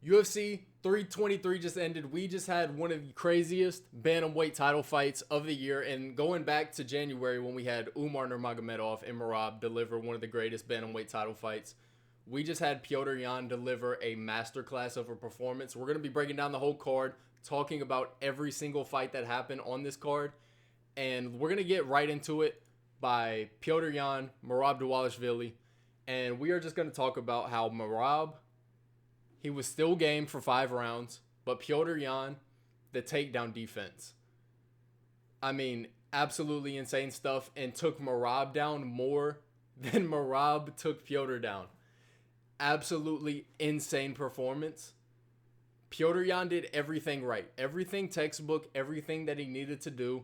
UFC 323 just ended. We just had one of the craziest bantamweight title fights of the year. And going back to January when we had Umar Nurmagomedov and Merab deliver one of the greatest bantamweight title fights, we just had Petr Yan deliver a masterclass of a performance. We're going to be breaking down the whole card, talking about every single fight that happened on this card. And we're going to get right into it by Petr Yan, Merab Dvalishvili. And we are just going to talk about how Merab, he was still game for 5 rounds, but Petr Yan, the takedown defense. I mean, absolutely insane stuff, and took Merab down more than Merab took Petr down. Absolutely insane performance. Petr Yan did everything right. Everything textbook, everything that he needed to do,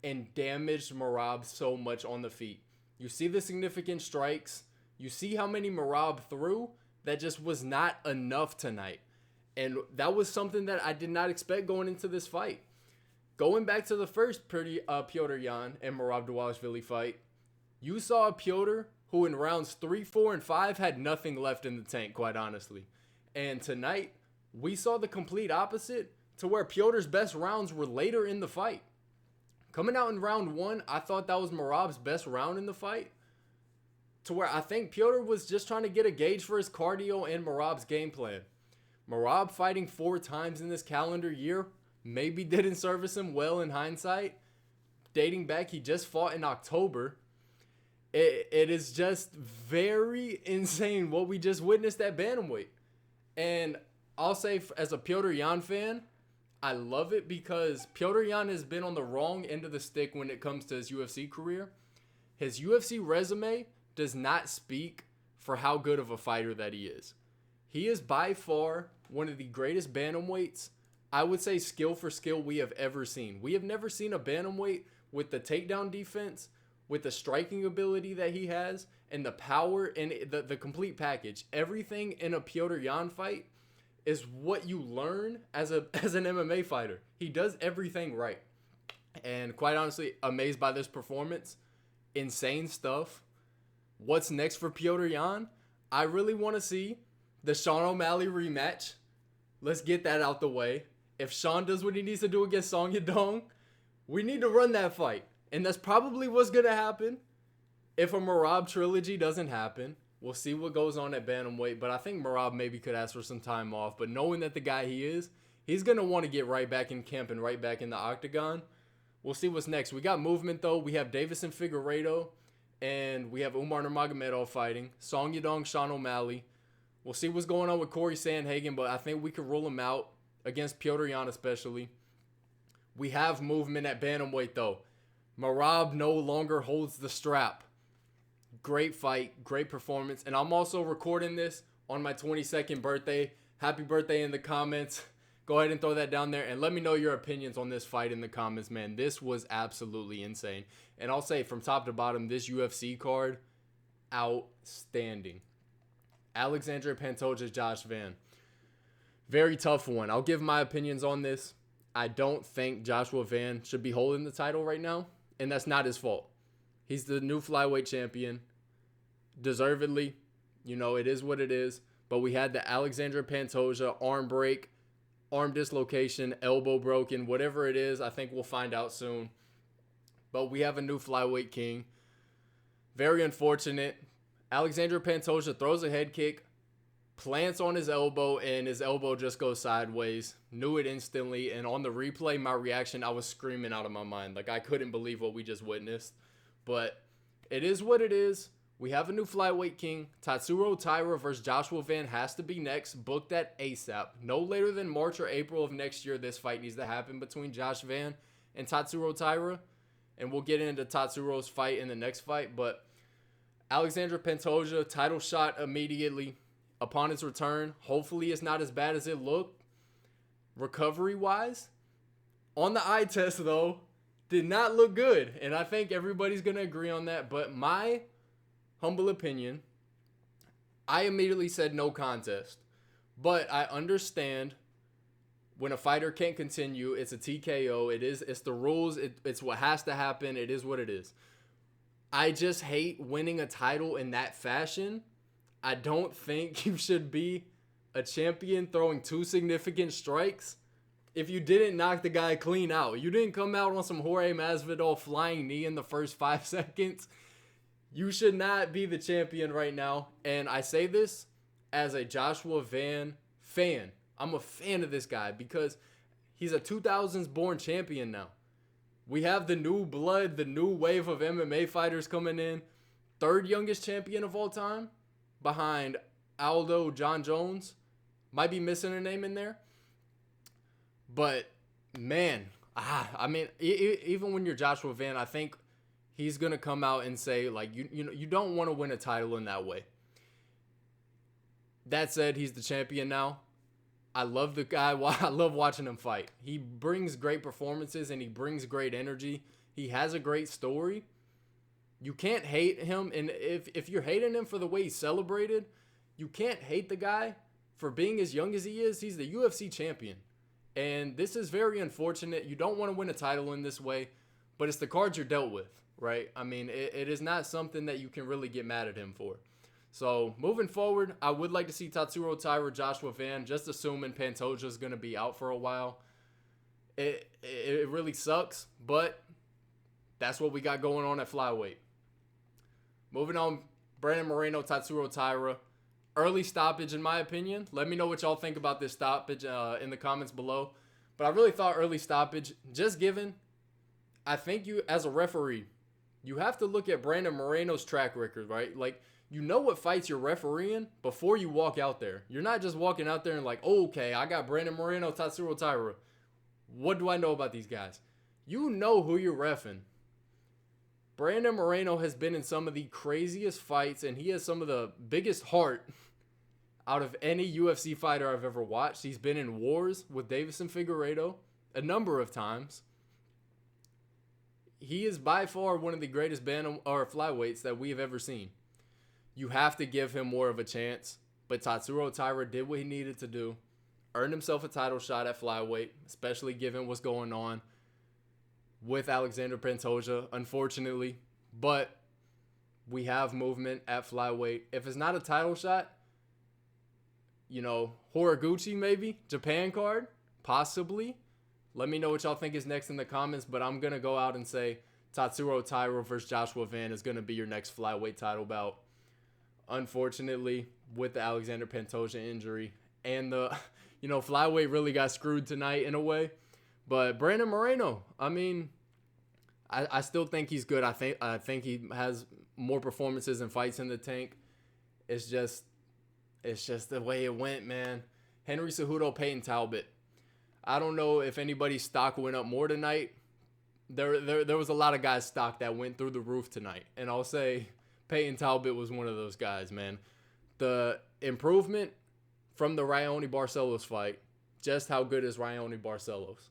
and damaged Merab so much on the feet. You see the significant strikes. You see how many Merab threw. That just was not enough tonight. And that was something that I did not expect going into this fight. Going back to the first Petr Yan and Merab Dvalishvili fight, you saw a Petr who in rounds 3, 4, and 5 had nothing left in the tank, quite honestly. And tonight, we saw the complete opposite, to where Petr's best rounds were later in the fight. Coming out in round 1, I thought that was Merab's best round in the fight, to where I think Petr was just trying to get a gauge for his cardio and Merab's game plan. Merab fighting 4 times in this calendar year maybe didn't service him well in hindsight. Dating back, he just fought in October. It is just very insane what we just witnessed at bantamweight. And I'll say, as a Petr Yan fan, I love it because Petr Yan has been on the wrong end of the stick when it comes to his UFC career. His UFC resume does not speak for how good of a fighter that he is. He is by far one of the greatest bantamweights, I would say skill for skill, we have ever seen. We have never seen a bantamweight with the takedown defense, with the striking ability that he has, and the power and the complete package. Everything in a Petr Yan fight is what you learn as an MMA fighter. He does everything right. And quite honestly, amazed by this performance. Insane stuff. What's next for Petr Yan? I really want to see the Sean O'Malley rematch. Let's get that out the way. If Sean does what he needs to do against Song Yadong, we need to run that fight. And that's probably what's going to happen if a Merab trilogy doesn't happen. We'll see what goes on at bantamweight. But I think Merab maybe could ask for some time off. But knowing that the guy he is, he's going to want to get right back in camp and right back in the octagon. We'll see what's next. We got movement, though. We have Davison Figueiredo. And we have Umar Nurmagomedov fighting. Song Yadong, Sean O'Malley. We'll see what's going on with Corey Sandhagen. But I think we could rule him out against Petr Yan especially. We have movement at bantamweight, though. Merab no longer holds the strap. Great fight, great performance. And I'm also recording this on my 22nd birthday. Happy birthday in the comments. Go ahead and throw that down there. And let me know your opinions on this fight in the comments, man. This was absolutely insane. And I'll say from top to bottom, this UFC card, outstanding. Alexandre Pantoja, Josh Van. Very tough one. I'll give my opinions on this. I don't think Joshua Van should be holding the title right now. And that's not his fault. He's the new flyweight champion. Deservedly. You know, it is what it is. But we had the Alexandre Pantoja arm break, arm dislocation, elbow broken, whatever it is. I think we'll find out soon. But we have a new flyweight king. Very unfortunate. Alexandre Pantoja throws a head kick, plants on his elbow, and his elbow just goes sideways. Knew it instantly, and on the replay, my reaction, I was screaming out of my mind. Like, I couldn't believe what we just witnessed. But it is what it is. We have a new flyweight king. Tatsuro Taira versus Joshua Van has to be next. Book that ASAP. No later than March or April of next year, this fight needs to happen between Josh Van and Tatsuro Taira. And we'll get into Tatsuro's fight in the next fight. But Alexandre Pantoja, title shot immediately upon his return. Hopefully it's not as bad as it looked. Recovery-wise, on the eye test, though, did not look good. And I think everybody's going to agree on that. But my humble opinion, I immediately said no contest. But I understand when a fighter can't continue, it's a TKO. It's the rules. It's what has to happen. It is what it is. I just hate winning a title in that fashion. I don't think you should be a champion throwing 2 significant strikes if you didn't knock the guy clean out. You didn't come out on some Jorge Masvidal flying knee in the first 5 seconds. You should not be the champion right now. And I say this as a Joshua Van fan. I'm a fan of this guy because he's a 2000s born champion now. We have the new blood, the new wave of MMA fighters coming in. 3rd youngest champion of all time behind Aldo John Jones. Might be missing a name in there. But, man, I mean, even when you're Joshua Van, I think he's going to come out and say, like, you don't want to win a title in that way. That said, he's the champion now. I love the guy. I love watching him fight. He brings great performances and he brings great energy. He has a great story. You can't hate him. And if you're hating him for the way he celebrated, you can't hate the guy for being as young as he is. He's the UFC champion. And this is very unfortunate. You don't want to win a title in this way, but it's the cards you're dealt with, right? I mean, it is not something that you can really get mad at him for. So, moving forward, I would like to see Tatsuro, Taira, Joshua Van, just assuming Pantoja is going to be out for a while. It really sucks, but that's what we got going on at flyweight. Moving on, Brandon Moreno, Tatsuro, Taira. Early stoppage, in my opinion. Let me know what y'all think about this stoppage in the comments below. But I really thought early stoppage, just given, I think you, as a referee, you have to look at Brandon Moreno's track record, right? Like, you know what fights you're refereeing before you walk out there. You're not just walking out there and like, oh, okay, I got Brandon Moreno, Tatsuro, Taira. What do I know about these guys? You know who you're reffing. Brandon Moreno has been in some of the craziest fights, and he has some of the biggest heart out of any UFC fighter I've ever watched. He's been in wars with Davis and Figueiredo a number of times. He is by far one of the greatest flyweights that we have ever seen. You have to give him more of a chance. But Tatsuro Taira did what he needed to do. Earned himself a title shot at flyweight, especially given what's going on with Alexandre Pantoja, unfortunately. But we have movement at flyweight. If it's not a title shot, you know, Horiguchi maybe, Japan card, possibly. Let me know what y'all think is next in the comments. But I'm going to go out and say Tatsuro Taira versus Joshua Van is going to be your next flyweight title bout. Unfortunately, with the Alexandre Pantoja injury and the, you know, flyweight really got screwed tonight in a way. But Brandon Moreno, I mean, I still think he's good. I think he has more performances and fights in the tank. It's just the way it went, man. Henry Cejudo, Payton, Talbott. I don't know if anybody's stock went up more tonight. There was a lot of guys' stock that went through the roof tonight, and I'll say Payton Talbott was one of those guys, man. The improvement from the Raoni Barcelos fight, just how good is Raoni Barcelos?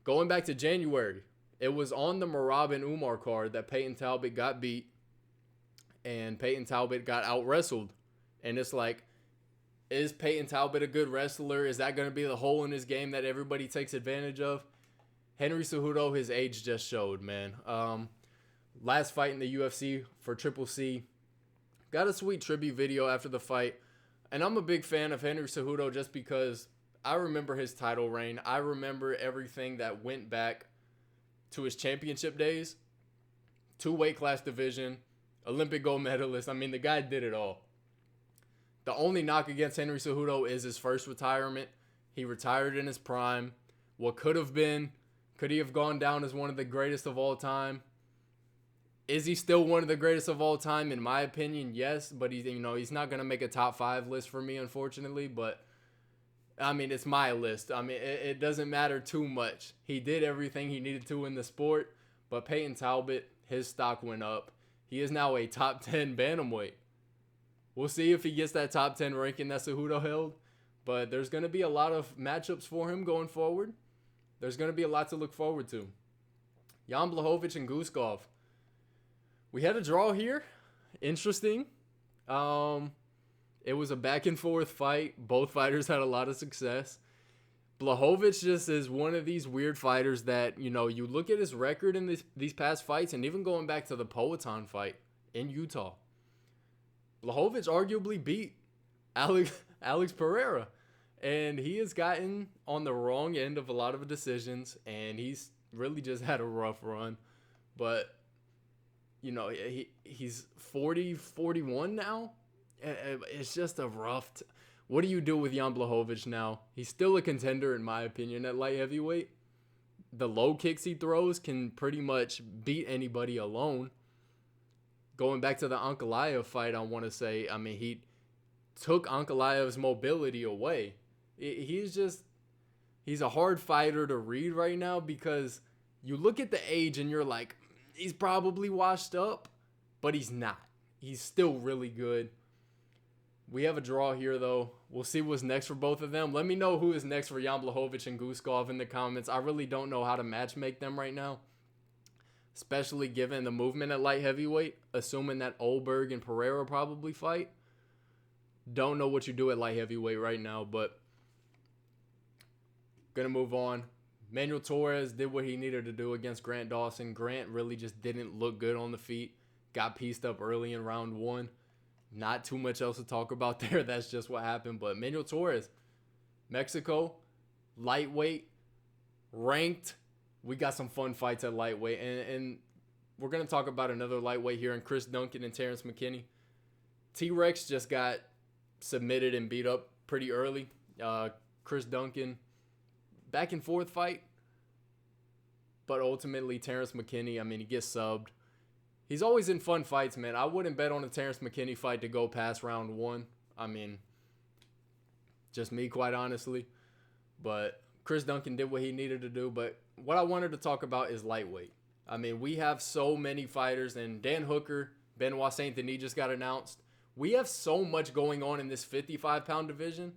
Going back to January, it was on the Merab and Umar card that Payton Talbott got beat, and Payton Talbott got out-wrestled. And it's like, is Payton Talbott a good wrestler? Is that going to be the hole in his game that everybody takes advantage of? Henry Cejudo, his age just showed, man. Last fight in the UFC for Triple C. Got a sweet tribute video after the fight. And I'm a big fan of Henry Cejudo just because I remember his title reign. I remember everything that went back to his championship days. 2 weight class division. Olympic gold medalist. I mean, the guy did it all. The only knock against Henry Cejudo is his first retirement. He retired in his prime. What could have been, could he have gone down as one of the greatest of all time? Is he still one of the greatest of all time? In my opinion, yes. But he's not going to make a top 5 list for me, unfortunately. But, I mean, it's my list. I mean, it doesn't matter too much. He did everything he needed to in the sport. But Payton Talbott, his stock went up. He is now a top 10 bantamweight. We'll see if he gets that top 10 ranking that Cejudo held. But there's going to be a lot of matchups for him going forward. There's going to be a lot to look forward to. Jan Blachowicz and Guskov. We had a draw here. Interesting. It was a back and forth fight. Both fighters had a lot of success. Blachowicz just is one of these weird fighters that, you know, you look at his record in these past fights, and even going back to the Payton fight in Utah. Blachowicz arguably beat Alex Pereira. And he has gotten on the wrong end of a lot of decisions, and he's really just had a rough run. But, you know, he's 41 now. It's just a rough... What do you do with Jan Blachowicz now? He's still a contender, in my opinion, at light heavyweight. The low kicks he throws can pretty much beat anybody alone. Going back to the Ankalaev fight, I want to say, I mean, he took Ankalaev's mobility away. He's a hard fighter to read right now because you look at the age and you're like, he's probably washed up, but he's not. He's still really good. We have a draw here, though. We'll see what's next for both of them. Let me know who is next for Jan Blachowicz and Guskov in the comments. I really don't know how to matchmake them right now, especially given the movement at light heavyweight, assuming that Olberg and Pereira probably fight. Don't know what you do at light heavyweight right now, but gonna move on. Manuel Torres did what he needed to do against Grant Dawson. Grant really just didn't look good on the feet. Got pieced up early in round 1. Not too much else to talk about there. That's just what happened. But Manuel Torres, Mexico, lightweight, ranked. We got some fun fights at lightweight. And we're going to talk about another lightweight here in Chris Duncan and Terrence McKinney. T-Rex just got submitted and beat up pretty early. Chris Duncan, back and forth fight. But ultimately, Terrence McKinney, I mean, he gets subbed. He's always in fun fights, man. I wouldn't bet on a Terrence McKinney fight to go past round 1. I mean, just me, quite honestly. But Chris Duncan did what he needed to do. But what I wanted to talk about is lightweight. I mean, we have so many fighters. And Dan Hooker, Benoit Saint-Denis just got announced. We have so much going on in this 55-pound division.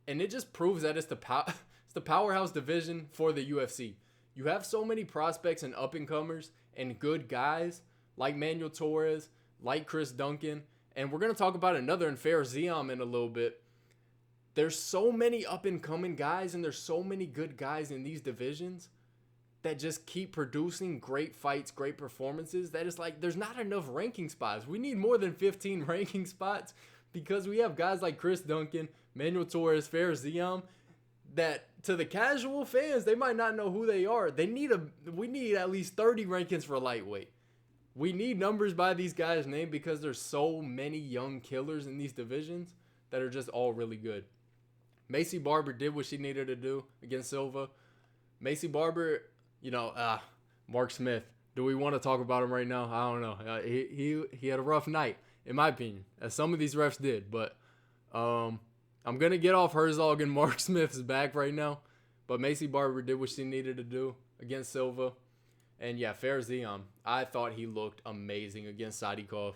And it just proves that it's the powerhouse division for the UFC. You have so many prospects and up-and-comers and good guys like Manuel Torres, like Chris Duncan. And we're going to talk about another in Fares Ziam in a little bit. There's so many up-and-coming guys, and there's so many good guys in these divisions that just keep producing great fights, great performances. That is like, there's not enough ranking spots. We need more than 15 ranking spots because we have guys like Chris Duncan, Manuel Torres, Fares Ziam, that to the casual fans, they might not know who they are. We need at least 30 rankings for lightweight. We need numbers by these guys' name because there's so many young killers in these divisions that are just all really good. Macy Barber did what she needed to do against Silva. Macy Barber, Mark Smith. Do we want to talk about him right now? I don't know. He had a rough night, in my opinion, as some of these refs did. But I'm going to get off Herzog and Mark Smith's back right now. But Macy Barber did what she needed to do against Silva. And yeah, Fares Ziam, I thought he looked amazing against Sadikov.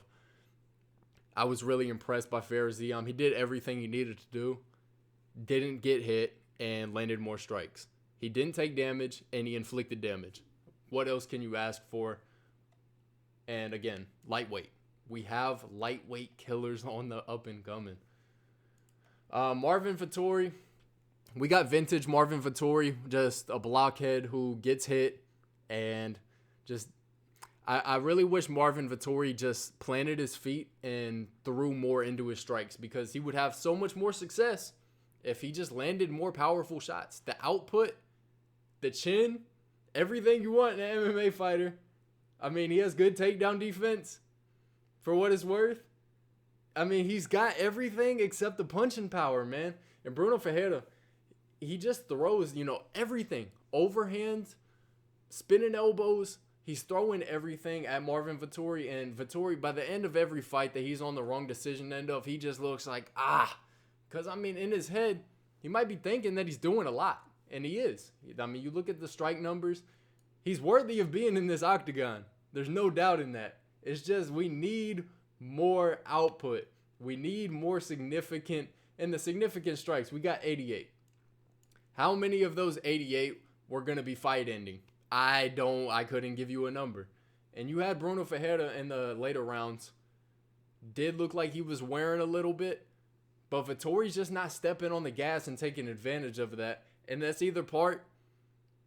I was really impressed by Fares Ziam. He did everything he needed to do. Didn't get hit and landed more strikes. He didn't take damage and he inflicted damage. What else can you ask for? And again, lightweight. We have lightweight killers on the up and coming. Marvin Vettori. We got vintage Marvin Vettori, just a blockhead who gets hit. And just, I really wish Marvin Vettori just planted his feet and threw more into his strikes because he would have so much more success if he just landed more powerful shots. The output, the chin, everything you want in an MMA fighter. I mean, he has good takedown defense for what it's worth. I mean, he's got everything except the punching power, man. And Bruno Ferreira, he just throws, everything. Overhands, spinning elbows. He's throwing everything at Marvin Vettori. And Vettori, by the end of every fight that he's on the wrong decision end of, he just looks like, Because, I mean, in his head, he might be thinking that he's doing a lot. And he is. I mean, you look at the strike numbers. He's worthy of being in this octagon. There's no doubt in that. It's just we need more output. We need more significant. And the significant strikes, we got 88. How many of those 88 were going to be fight ending? I couldn't give you a number. And you had Bruno Ferreira in the later rounds. Did look like he was wearing a little bit. But Vettori's just not stepping on the gas and taking advantage of that. And that's either part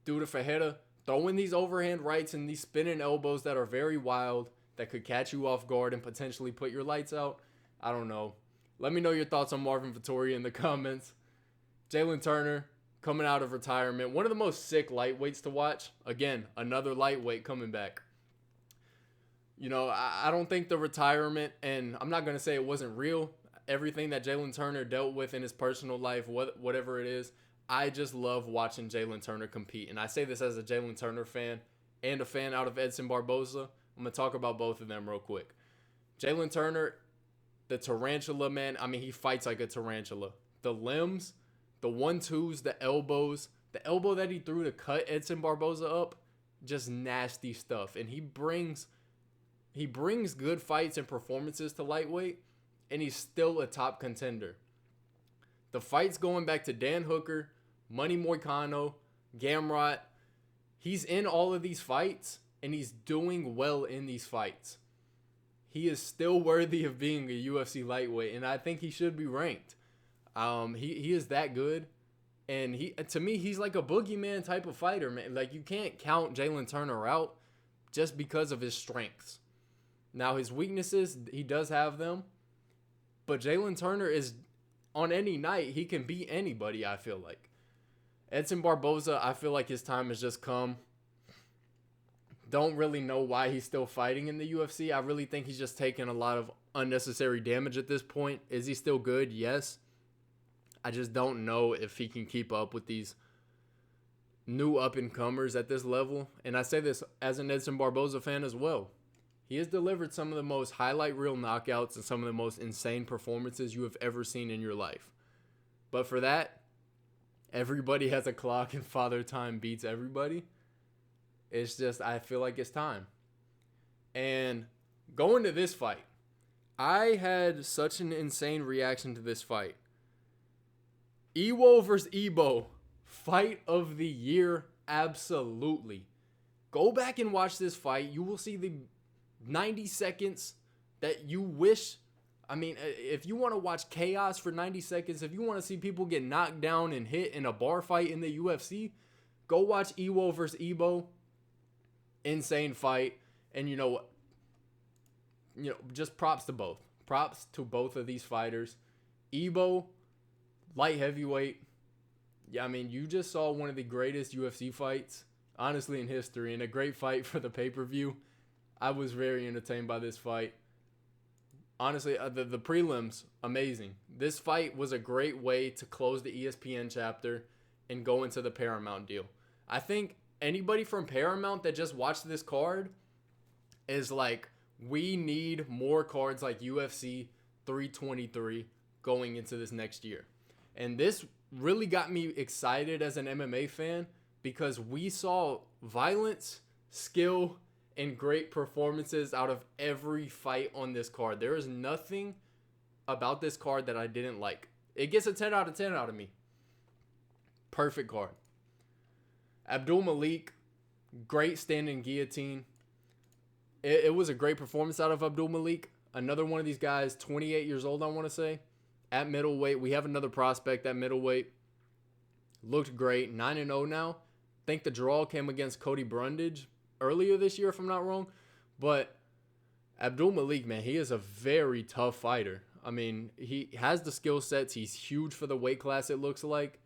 due to Ferreira throwing these overhand rights and these spinning elbows that are very wild, that could catch you off guard and potentially put your lights out. I don't know. Let me know your thoughts on Marvin Vettori in the comments. Jalen Turner coming out of retirement. One of the most sick lightweights to watch. Again, another lightweight coming back. You know, I don't think the retirement, and I'm not going to say it wasn't real. Everything that Jalen Turner dealt with in his personal life, whatever it is, I just love watching Jalen Turner compete. And I say this as a Jalen Turner fan and a fan out of Edson Barboza. I'm going to talk about both of them real quick. Jalen Turner, the tarantula, man. I mean, he fights like a tarantula. The limbs, the 1-2s, the elbows. The elbow that he threw to cut Edson Barboza up, just nasty stuff. And he brings good fights and performances to lightweight, and he's still a top contender. The fights going back to Dan Hooker, Money Moicano, Gamrot, he's in all of these fights, and he's doing well in these fights. He is still worthy of being a UFC lightweight, and I think he should be ranked. He is that good, and to me, he's like a boogeyman type of fighter, man. Like, you can't count Jalen Turner out just because of his strengths. Now, his weaknesses, he does have them. But Jalen Turner is, on any night, he can beat anybody, I feel like. Edson Barboza, I feel like his time has just come. Don't really know why he's still fighting in the UFC. I really think he's just taking a lot of unnecessary damage at this point. Is he still good? Yes. I just don't know if he can keep up with these new up-and-comers at this level. And I say this as an Edson Barboza fan as well. He has delivered some of the most highlight reel knockouts and some of the most insane performances you have ever seen in your life. But for that, everybody has a clock and Father Time beats everybody. It's just, I feel like it's time. And going to this fight, I had such an insane reaction to this fight. Iwo versus Ebo, fight of the year, absolutely. Go back and watch this fight. You will see the 90 seconds that you wish. I mean, if you want to watch chaos for 90 seconds, if you want to see people get knocked down and hit in a bar fight in the UFC, go watch Iwo versus Ebo. Insane fight. And you know what? Just props to both. Props to both of these fighters. Ebo, light heavyweight. Yeah, I mean, you just saw one of the greatest UFC fights, honestly, in history, and a great fight for the pay-per-view. I was very entertained by this fight. Honestly, the prelims, amazing. This fight was a great way to close the ESPN chapter and go into the Paramount deal. I think anybody from Paramount that just watched this card is like, we need more cards like UFC 323 going into this next year. And this really got me excited as an MMA fan because we saw violence, skill, and great performances out of every fight on this card. There is nothing about this card that I didn't like. It gets a 10 out of 10 out of me. Perfect card. Abdul Malik, great standing guillotine. It was a great performance out of Abdul Malik. Another one of these guys, 28 years old, I want to say. At middleweight, we have another prospect at middleweight. Looked great, 9-0 now. I think the draw came against Cody Brundage earlier this year, if I'm not wrong. But Abdul Malik, man, he is a very tough fighter. I mean, he has the skill sets. He's huge for the weight class, it looks like.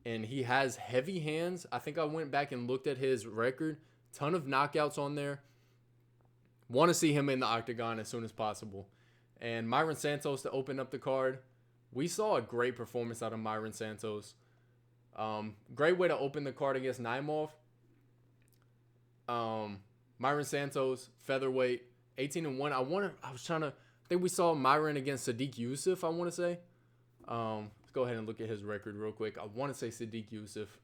And he has heavy hands. I think I went back and looked at his record. Ton of knockouts on there. Want to see him in the octagon as soon as possible. And Myron Santos to open up the card. We saw a great performance out of Myron Santos. Great way to open the card against Naimov. Myron Santos, featherweight, 18-1. I think we saw Myron against Sadiq Youssef, I want to say. Let's go ahead and look at his record real quick. I want to say Sadiq Youssef.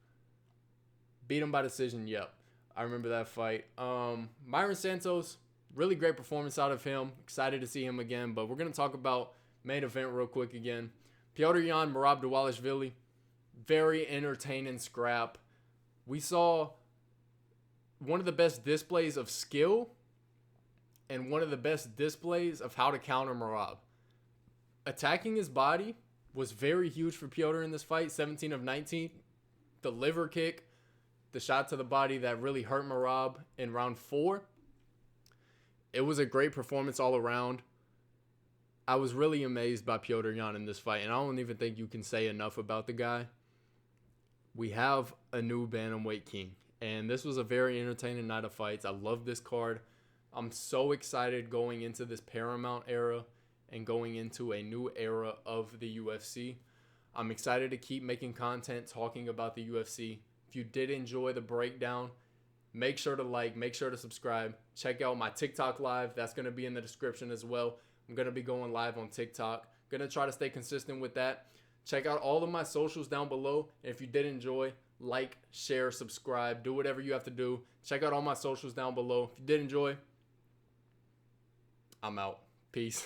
Beat him by decision, yep. I remember that fight. Myron Santos, really great performance out of him. Excited to see him again, but we're going to talk about main event real quick again. Petr Yan, Merab Dvalishvili. Very entertaining scrap. We saw one of the best displays of skill and one of the best displays of how to counter Merab. Attacking his body was very huge for Petr in this fight. 17 of 19. The liver kick, the shot to the body that really hurt Merab in round 4. It was a great performance all around. I was really amazed by Petr Yan in this fight, and I don't even think you can say enough about the guy. we have a new bantamweight king. And this was a very entertaining night of fights. I love this card. I'm so excited going into this Paramount era and going into a new era of the UFC. I'm excited to keep making content talking about the UFC. If you did enjoy the breakdown, make sure to like, make sure to subscribe. Check out my TikTok live. That's going to be in the description as well. I'm going to be going live on TikTok. Going to try to stay consistent with that. Check out all of my socials down below. And if you did enjoy, like, share, subscribe, do whatever you have to do. Check out all my socials down below. If you did enjoy, I'm out. Peace.